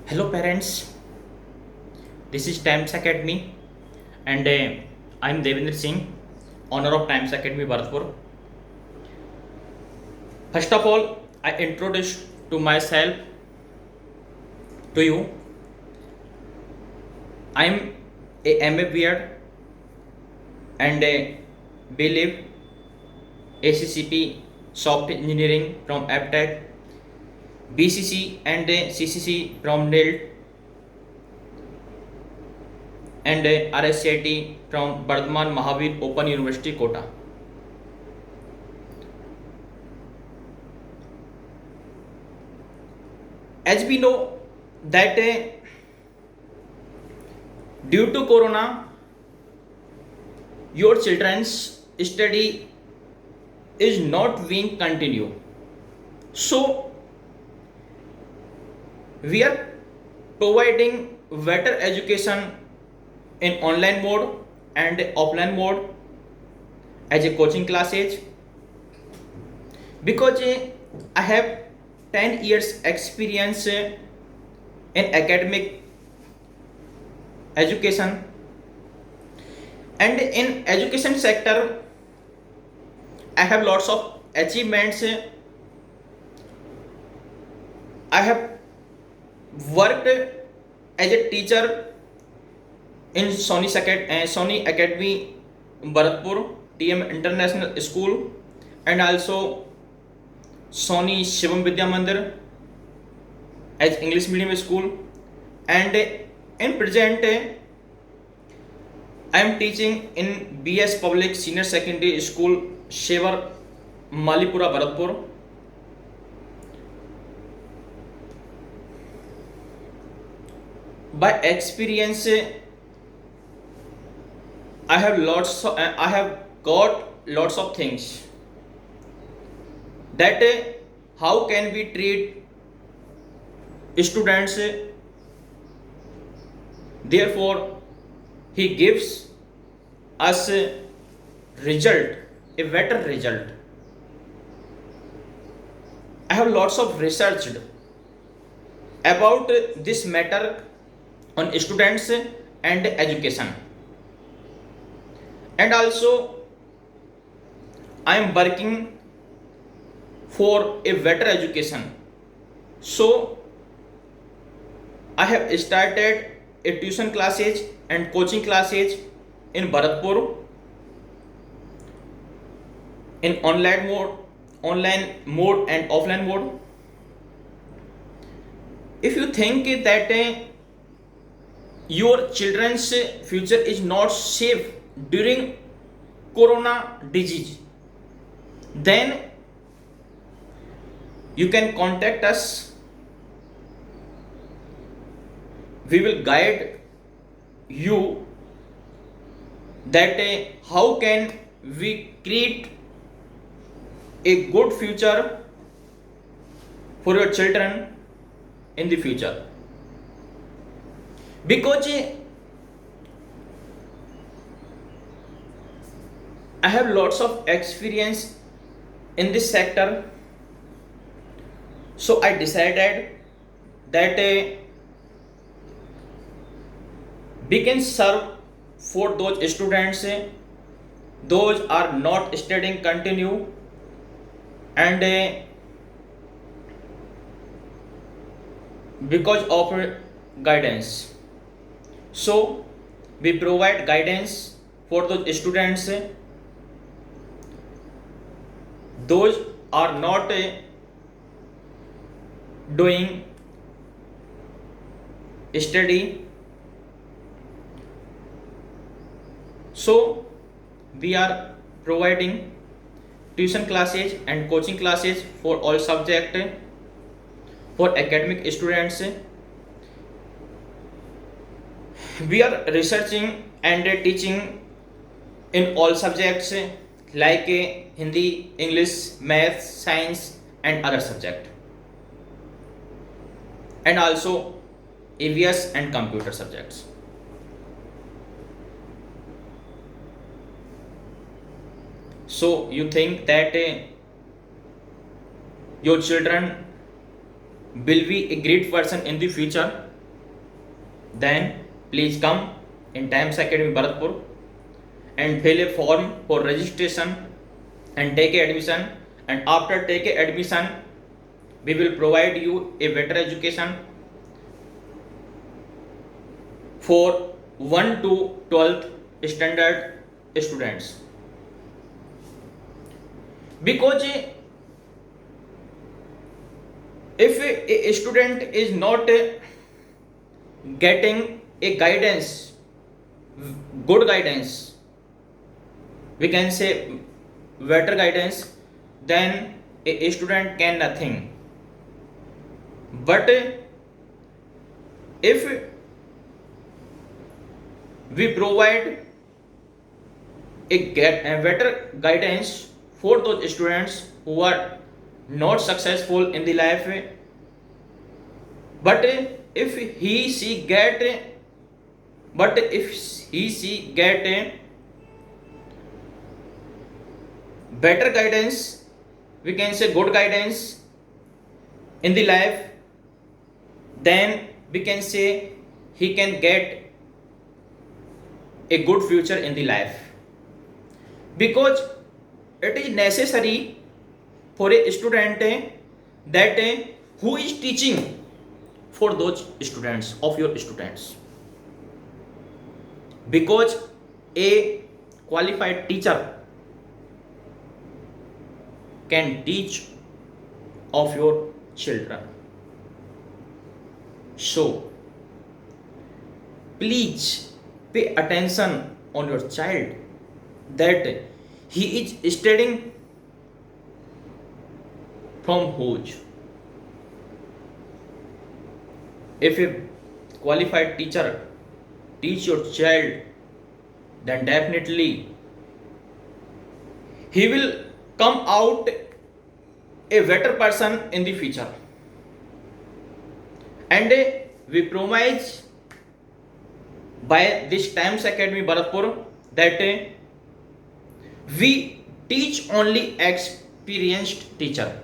Hello, parents. This is Times Academy, and I'm Devendra Singh, owner of Times Academy, Bharatpur. First of all, I introduce to myself to you. I'm a MA BEd and believe ACCP Software Engineering from AppTech, BCC and CCC from NILT, and RSCIT from Bardhaman Mahavir Open University, Kota. As we know that due to corona, your children's study is not being continued. So we are providing better education in online mode and offline mode as a coaching classes because I have 10 years experience in academic education, and in education sector I have lots of achievements. I have worked as a teacher in Sony Academy, Bharatpur, TM International School, and also Sony Shivam Vidya Mandir as English medium school. And in present, I am teaching in BS Public Senior Secondary School, Shevar, Malipura, Bharatpur. By experience, I have got lots of things that how can we treat students. Therefore, he gives us a result, a better result. I have lots of researched about this matter on students and education, and also I am working for a better education. So I have started a tuition classes and coaching classes in Bharatpur in online mode and offline mode. If you think that your children's future is not safe during corona disease, then you can contact us. We will guide you that how can we create a good future for your children in the future, because I have lots of experience in this sector. So I decided that we can serve for those students those are not studying continue, and because of guidance. So we provide guidance for those students those are not doing study. So we are providing tuition classes and coaching classes for all subject for academic students. We are researching and teaching in all subjects like Hindi, English, Math, Science, and other subject, and also EVS and computer subjects. So you think that your children will be a great person in the future? then please come in Times Academy Bharatpur and fill a form for registration and take a admission. And after take a admission, we will provide you a better education for 1 to 12th standard students. Because if a student is not getting a guidance, good guidance, we can say better guidance, then a student can nothing. But if we provide a better guidance for those students who are not successful in the life, but if he she get better guidance, we can say good guidance in the life, then we can say he can get a good future in the life. Because it is necessary for a student that who is teaching for those students of your students. Because a qualified teacher can teach of your children. So please pay attention on your child that he is studying from whose. If a qualified teacher teach your child, then definitely he will come out a better person in the future. And we promise by this Times Academy Bharatpur that we teach only experienced teacher.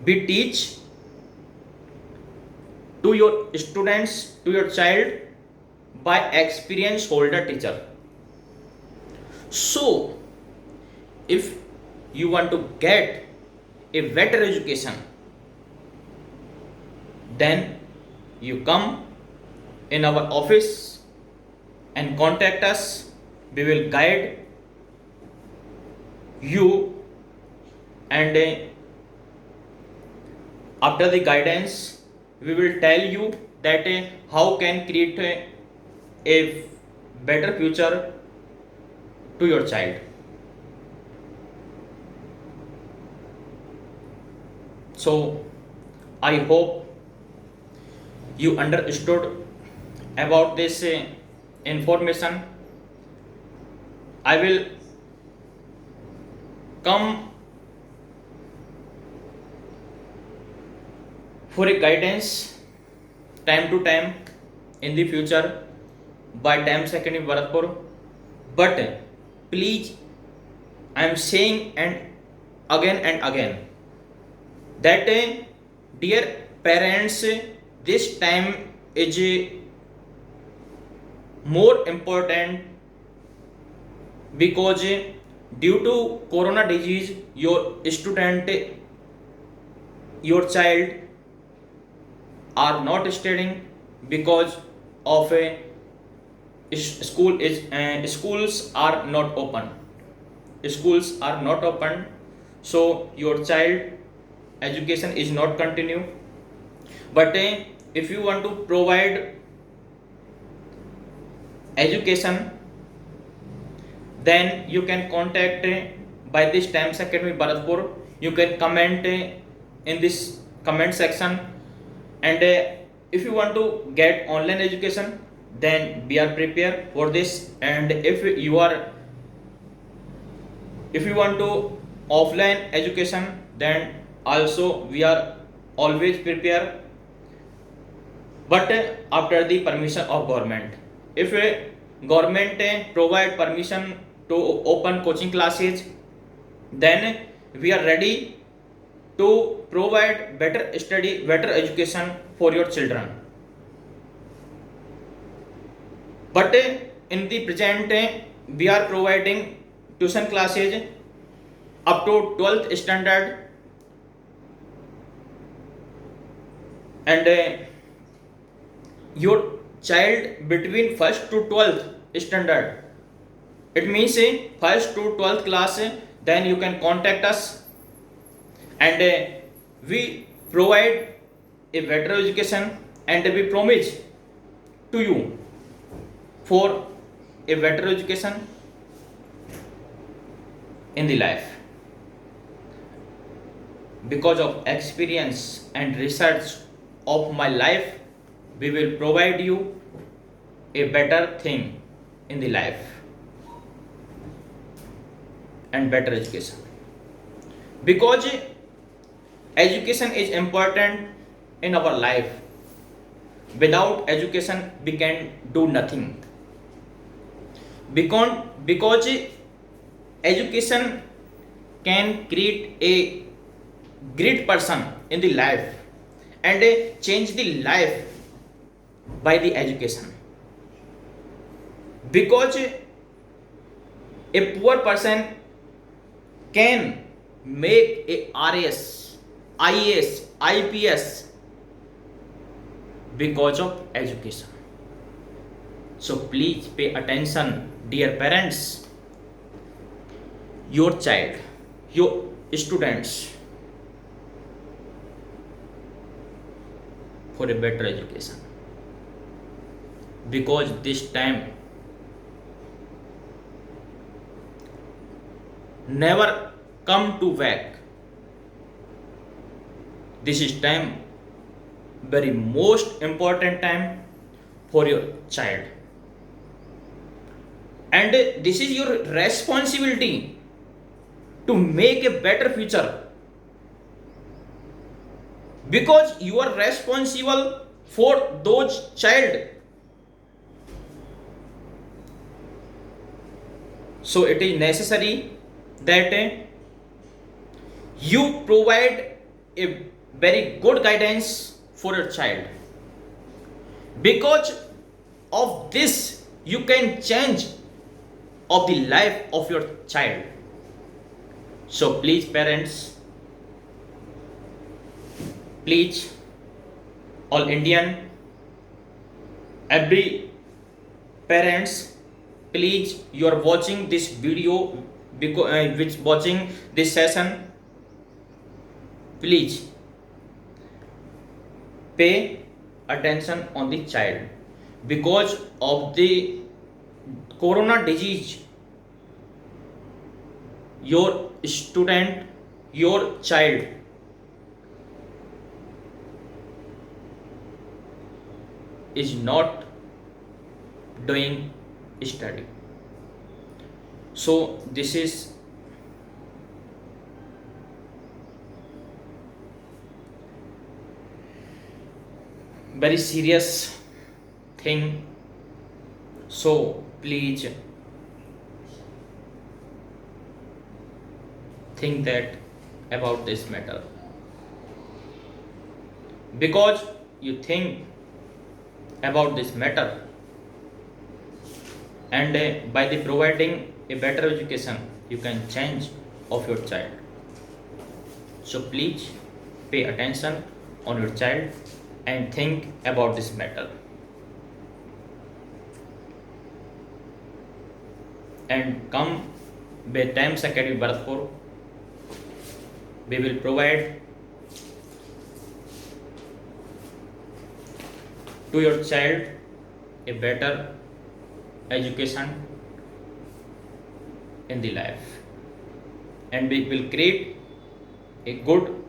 We teach to your students, to your child, by experienced older teacher. So if you want to get a better education, then you come in our office and contact us. We will guide you, and after the guidance we will tell you that how can create a better future to your child. So I hope you understood about this information. I will come for a guidance time to time in the future by Times Academy Bharatpur. But please, I am saying and again that dear parents, this time is more important, because due to corona disease your student, your child are not studying because of a schools are not open. Schools are not open, so your child education is not continue. But if you want to provide education, then you can contact by this Times Academy Bharatpur. You can comment in this comment section, and if you want to get online education, then we are prepared for this. And if you want to offline education, then also we are always prepared, but after the permission of government. If government provide permission to open coaching classes, then we are ready to provide better study, better education for your children. But in the present, we are providing tuition classes up to 12th standard, and your child between first to 12th standard, it means first to 12th class, then you can contact us, and we provide a better education, and we promise to you for a better education in the life. Because of experience and research of my life, we will provide you a better thing in the life and better education. Because education is important in our life. Without education, we can do nothing. Because education can create a great person in the life, and change the life by the education. Because a poor person can make a RS, IAS, IPS because of education. So please pay attention, dear parents. Your child, your students, for a better education. Because this time never come to back. This is time, very most important time for your child, and this is your responsibility to make a better future, because you are responsible for those child. So it is necessary that you provide a very good guidance for your child. Because of this, you can change of the life of your child. So please parents, please all Indian, every parents, please you are watching this video, because which watching this session, please pay attention on the child. Because of the corona disease, your student, your child is not doing study. So this is very serious thing. So please think that about this matter. Because you think about this matter, and by the providing a better education, you can change of your child. So please pay attention on your child and think about this matter, and come by Times Academy Bharatpur. We will provide to your child a better education in the life, and we will create a good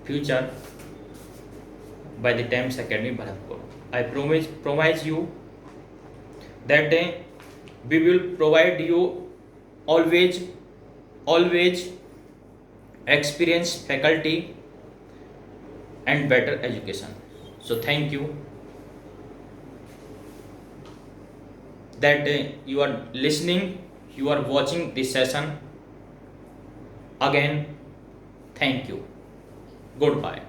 future by the Times Academy Bharatpur. I promise you that we will provide you always experienced faculty and better education. So thank you that you are listening, you are watching this session. Again, thank you. Goodbye.